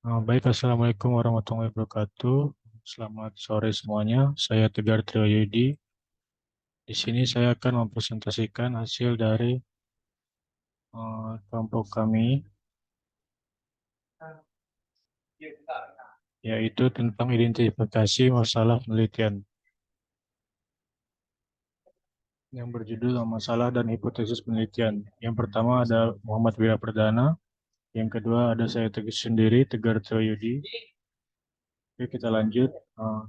Baik, Assalamualaikum warahmatullahi wabarakatuh. Selamat sore semuanya. Saya Tegar Trioyudi. Di sini saya akan mempresentasikan hasil dari kelompok kami, yaitu tentang identifikasi masalah penelitian yang berjudul Masalah dan Hipotesis Penelitian. Yang pertama ada Muhammad Wira Perdana, yang kedua ada saya sendiri, Tegar Trioyudi. Oke, kita lanjut. Eh,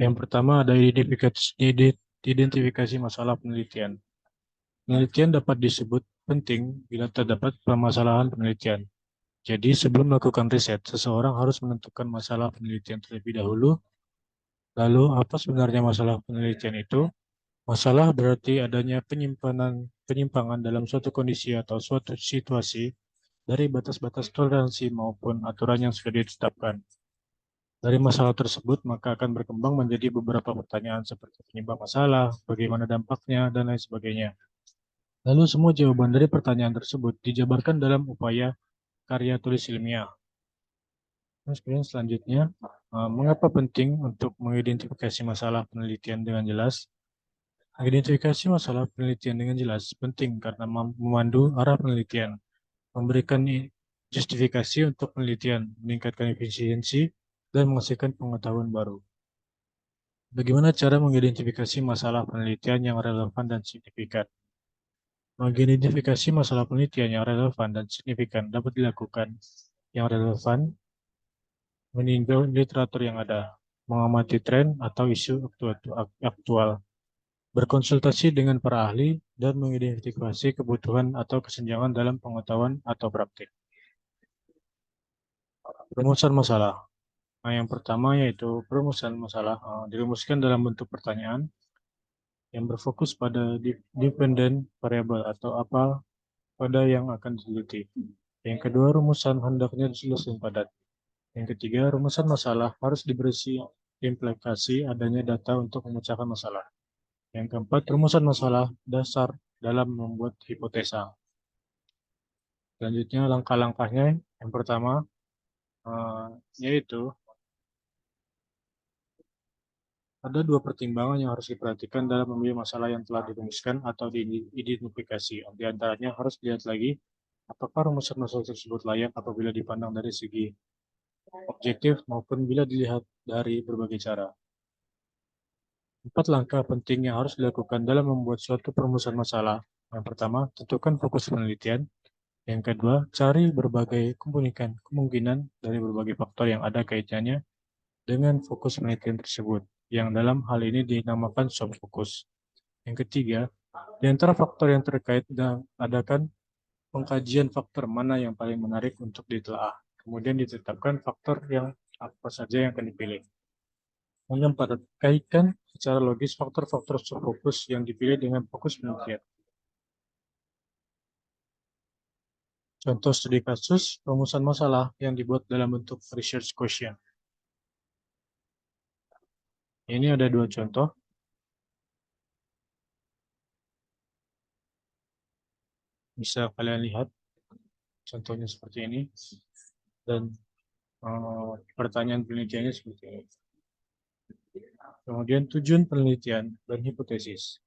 yang pertama ada identifikasi masalah penelitian. Penelitian dapat disebut penting bila terdapat permasalahan penelitian. Jadi, sebelum melakukan riset, seseorang harus menentukan masalah penelitian terlebih dahulu. Lalu, apa sebenarnya masalah penelitian itu? Masalah berarti adanya penyimpangan dalam suatu kondisi atau suatu situasi dari batas-batas toleransi maupun aturan yang sudah ditetapkan. Dari masalah tersebut, maka akan berkembang menjadi beberapa pertanyaan seperti penyebab masalah, bagaimana dampaknya, dan lain sebagainya. Lalu semua jawaban dari pertanyaan tersebut dijabarkan dalam upaya karya tulis ilmiah. Terus kemudian selanjutnya, mengapa penting untuk mengidentifikasi masalah penelitian dengan jelas? Mengidentifikasi masalah penelitian dengan jelas penting karena memandu arah penelitian, memberikan justifikasi untuk penelitian, meningkatkan efisiensi, dan menghasilkan pengetahuan baru. Bagaimana cara mengidentifikasi masalah penelitian yang relevan dan signifikan? Mengidentifikasi masalah penelitian yang relevan dan signifikan dapat dilakukan. Yang relevan meninjau literatur yang ada, mengamati tren atau isu aktual, berkonsultasi dengan para ahli, dan mengidentifikasi kebutuhan atau kesenjangan dalam pengetahuan atau praktik. Perumusan masalah. Nah, yang pertama yaitu perumusan masalah dirumuskan dalam bentuk pertanyaan yang berfokus pada dependent variable atau apa pada yang akan diteliti. Yang kedua, rumusan hendaknya disusun padat. Yang ketiga, rumusan masalah harus diberisi implikasi adanya data untuk memecahkan masalah. Yang keempat, rumusan masalah dasar dalam membuat hipotesa. Selanjutnya, langkah-langkahnya yang pertama eh, yaitu ada dua pertimbangan yang harus diperhatikan dalam memilih masalah yang telah dirumuskan atau diidentifikasi. Di antaranya harus dilihat lagi apakah rumusan masalah tersebut layak apabila dipandang dari segi objektif maupun bila dilihat dari berbagai cara. Empat langkah penting yang harus dilakukan dalam membuat suatu perumusan masalah. Yang pertama, tentukan fokus penelitian. Yang kedua, cari berbagai kemungkinan dari berbagai faktor yang ada kaitannya dengan fokus penelitian tersebut, yang dalam hal ini dinamakan subfokus. Yang ketiga, di antara faktor yang terkait dan adakan pengkajian faktor mana yang paling menarik untuk ditelaah. Kemudian ditetapkan faktor yang apa saja yang akan dipilih. Yang keempat, kaitkan secara logis faktor-faktor subfokus yang dipilih dengan fokus penelitian. Contoh studi kasus, rumusan masalah yang dibuat dalam bentuk research question. Ini ada dua contoh. Bisa kalian lihat contohnya seperti ini. Dan pertanyaan penelitiannya seperti ini. Kemudian tujuan penelitian dan hipotesis.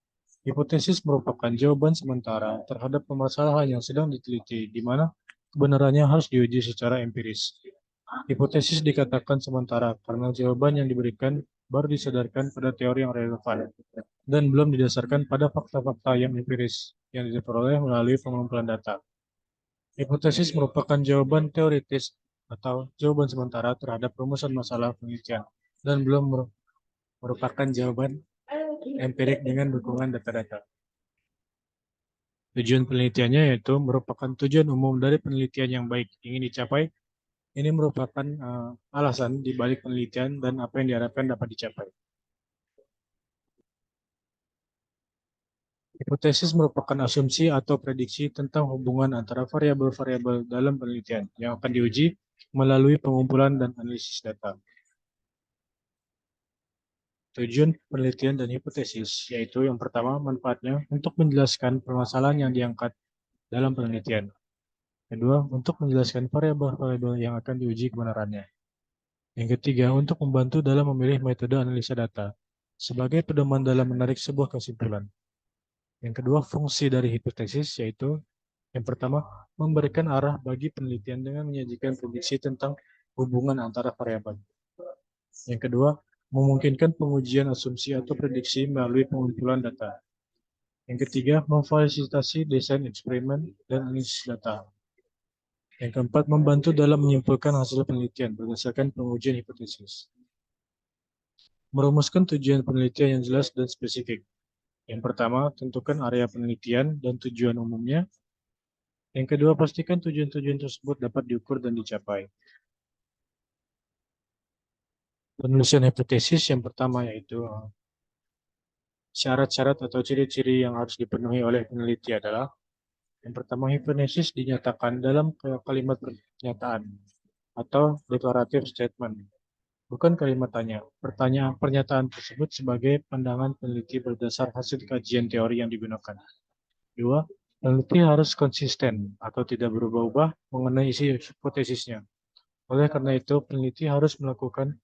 Hipotesis merupakan jawaban sementara terhadap permasalahan yang sedang diteliti, di mana kebenarannya harus diuji secara empiris. Hipotesis dikatakan sementara karena jawaban yang diberikan baru disadarkan pada teori yang relevan dan belum didasarkan pada fakta-fakta yang empiris yang diperoleh melalui pengumpulan data. Hipotesis merupakan jawaban teoritis atau jawaban sementara terhadap rumusan masalah penelitian dan belum merupakan jawaban empirik dengan dukungan data-data. Tujuan penelitiannya yaitu merupakan tujuan umum dari penelitian yang baik ingin dicapai. Ini merupakan alasan di balik penelitian dan apa yang diharapkan dapat dicapai. Hipotesis merupakan asumsi atau prediksi tentang hubungan antara variabel-variabel dalam penelitian yang akan diuji melalui pengumpulan dan analisis data. Tujuan penelitian dan hipotesis, yaitu yang pertama manfaatnya untuk menjelaskan permasalahan yang diangkat dalam penelitian. Kedua, untuk menjelaskan variabel-variabel yang akan diuji kebenarannya. Yang ketiga, untuk membantu dalam memilih metode analisa data sebagai pedoman dalam menarik sebuah kesimpulan. Yang kedua, fungsi dari hipotesis yaitu yang pertama, memberikan arah bagi penelitian dengan menyajikan prediksi tentang hubungan antara variabel. Yang kedua, memungkinkan pengujian asumsi atau prediksi melalui pengumpulan data. Yang ketiga, memfasilitasi desain eksperimen dan analisis data. Yang keempat, membantu dalam menyimpulkan hasil penelitian berdasarkan pengujian hipotesis. Merumuskan tujuan penelitian yang jelas dan spesifik. Yang pertama, tentukan area penelitian dan tujuan umumnya. Yang kedua, pastikan tujuan-tujuan tersebut dapat diukur dan dicapai. Penulisan hipotesis yang pertama yaitu syarat-syarat atau ciri-ciri yang harus dipenuhi oleh peneliti adalah yang pertama, hipotesis dinyatakan dalam kalimat pernyataan atau declarative statement, bukan kalimat tanya. Pernyataan tersebut sebagai pandangan peneliti berdasar hasil kajian teori yang digunakan. Dua, peneliti harus konsisten atau tidak berubah-ubah mengenai isi hipotesisnya. Oleh karena itu, peneliti harus melakukan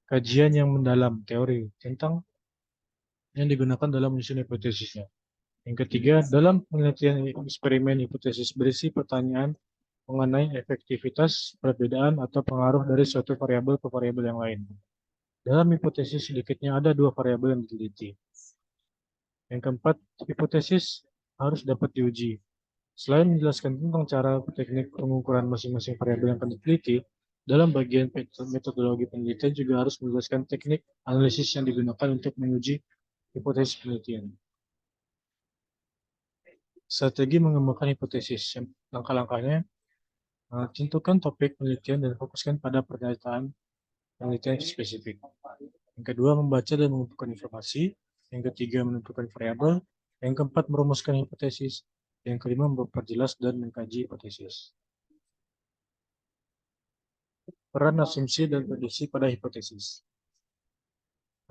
kajian yang mendalam teori tentang yang digunakan dalam menyusun hipotesisnya. Yang ketiga, dalam penelitian eksperimen hipotesis berisi pertanyaan mengenai efektivitas, perbedaan, atau pengaruh dari suatu variabel ke variabel yang lain. Dalam hipotesis sedikitnya ada dua variabel yang diteliti. Yang keempat, hipotesis harus dapat diuji. Selain menjelaskan tentang cara teknik pengukuran masing-masing variabel yang akan diteliti, dalam bagian metodologi penelitian juga harus menjelaskan teknik analisis yang digunakan untuk menguji hipotesis penelitian. Strategi mengembangkan hipotesis. Langkah-langkahnya, tentukan topik penelitian dan fokuskan pada pernyataan penelitian spesifik. Yang kedua, membaca dan mengumpulkan informasi. Yang ketiga, menentukan variabel. Yang keempat, merumuskan hipotesis. Yang kelima, memperjelas dan mengkaji hipotesis. Peran asumsi dan prediksi pada hipotesis.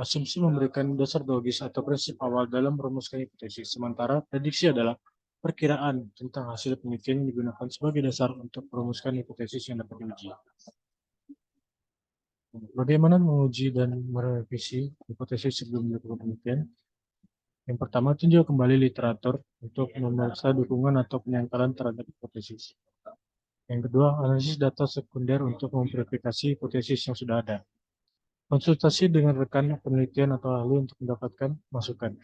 Asumsi memberikan dasar logis atau prinsip awal dalam merumuskan hipotesis, sementara prediksi adalah perkiraan tentang hasil penelitian yang digunakan sebagai dasar untuk merumuskan hipotesis yang dapat diuji. Bagaimana menguji dan merevisi hipotesis sebelum dilakukan penelitian? Yang pertama, tinjau kembali literatur untuk memeriksa dukungan atau penyangkalan terhadap hipotesis. Yang kedua, analisis data sekunder untuk memverifikasi hipotesis yang sudah ada. Konsultasi dengan rekan penelitian atau ahli untuk mendapatkan masukan.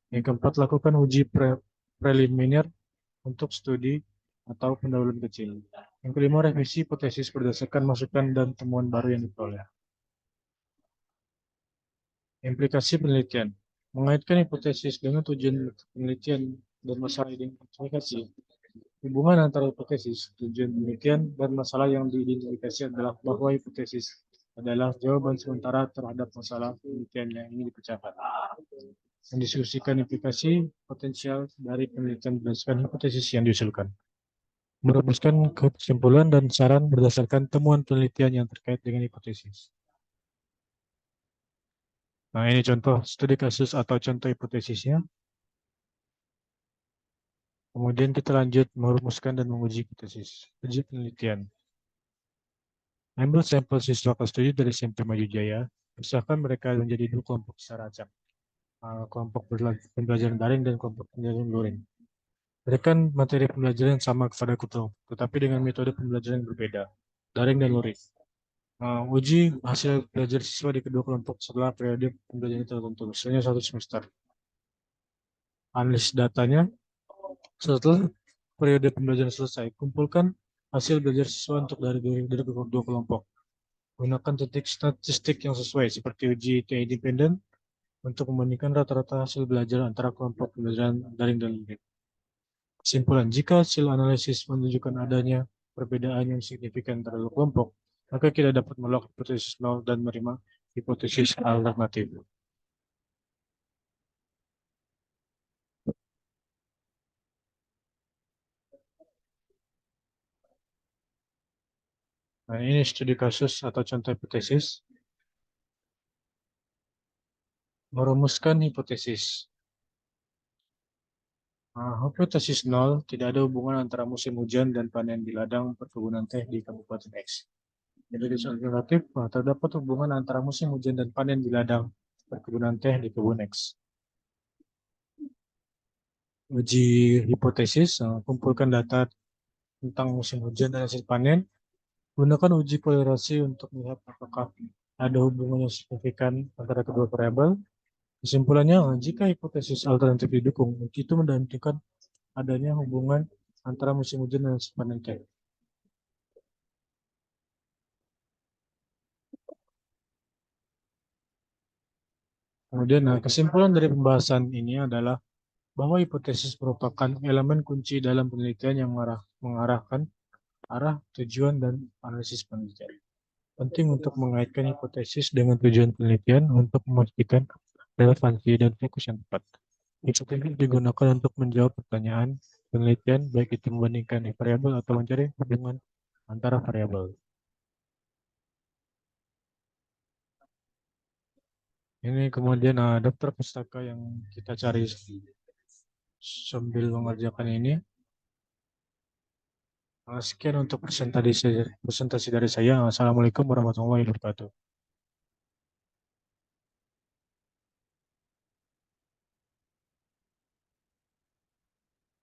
Yang keempat, lakukan uji preliminar untuk studi atau pendahuluan kecil. Yang kelima, revisi hipotesis berdasarkan masukan dan temuan baru yang diperoleh. Implikasi penelitian. Mengaitkan hipotesis dengan tujuan penelitian dan masalah identifikasi. Hubungan antara hipotesis, tujuan penelitian, dan masalah yang diidentifikasi adalah bahwa hipotesis adalah jawaban sementara terhadap masalah penelitian yang ingin dipecahkan. Mendiskusikan implikasi potensial dari penelitian berdasarkan hipotesis yang diusulkan. Merumuskan kesimpulan dan saran berdasarkan temuan penelitian yang terkait dengan hipotesis. Nah, ini contoh studi kasus atau contoh hipotesisnya. Kemudian kita lanjut merumuskan dan menguji hipotesis. Uji penelitian. Ambil sampel siswa kelas 7 dari SMP Maju Jaya. Usahakan mereka menjadi dua kelompok secara acak. Kelompok pembelajaran daring dan kelompok pembelajaran luring. Berikan materi pembelajaran yang sama kepada guru, tetapi dengan metode pembelajaran yang berbeda, daring dan luring. Uji hasil belajar siswa di kedua kelompok setelah periode pembelajaran tertentu, misalnya 1 semester. Analisis datanya setelah periode pembelajaran selesai. Kumpulkan hasil belajar siswa untuk dari kedua kelompok. Gunakan titik statistik yang sesuai seperti uji IT independen untuk membandingkan rata-rata hasil belajar antara kelompok pembelajaran daring dan luring. Kesimpulan, jika hasil analisis menunjukkan adanya perbedaan yang signifikan antara kelompok, maka kita dapat menolak hipotesis nol dan menerima hipotesis alternatif. Nah, ini studi kasus atau contoh hipotesis. Merumuskan hipotesis. Hipotesis nol, tidak ada hubungan antara musim hujan dan panen di ladang perkebunan teh di Kabupaten X. Jadi di alternatif, terdapat hubungan antara musim hujan dan panen di ladang perkebunan teh di kebun X. Uji hipotesis, kumpulkan data tentang musim hujan dan hasil panen. Gunakan uji kolerasi untuk melihat apakah ada hubungan yang signifikan antara kedua variabel. Kesimpulannya, jika hipotesis alternatif didukung, itu menunjukkan adanya hubungan antara musim hujan dan hasil panen teh. Kemudian, kesimpulan dari pembahasan ini adalah bahwa hipotesis merupakan elemen kunci dalam penelitian yang mengarahkan arah, tujuan, dan analisis penelitian. Penting untuk mengaitkan hipotesis dengan tujuan penelitian untuk memastikan relevansi dan fokus yang tepat. Hipotesis digunakan untuk menjawab pertanyaan penelitian, baik itu membandingkan variabel atau mencari hubungan antara variabel. Ini kemudian daftar pustaka yang kita cari sambil mengerjakan ini. Sekian untuk presentasi dari saya. Assalamualaikum warahmatullahi wabarakatuh.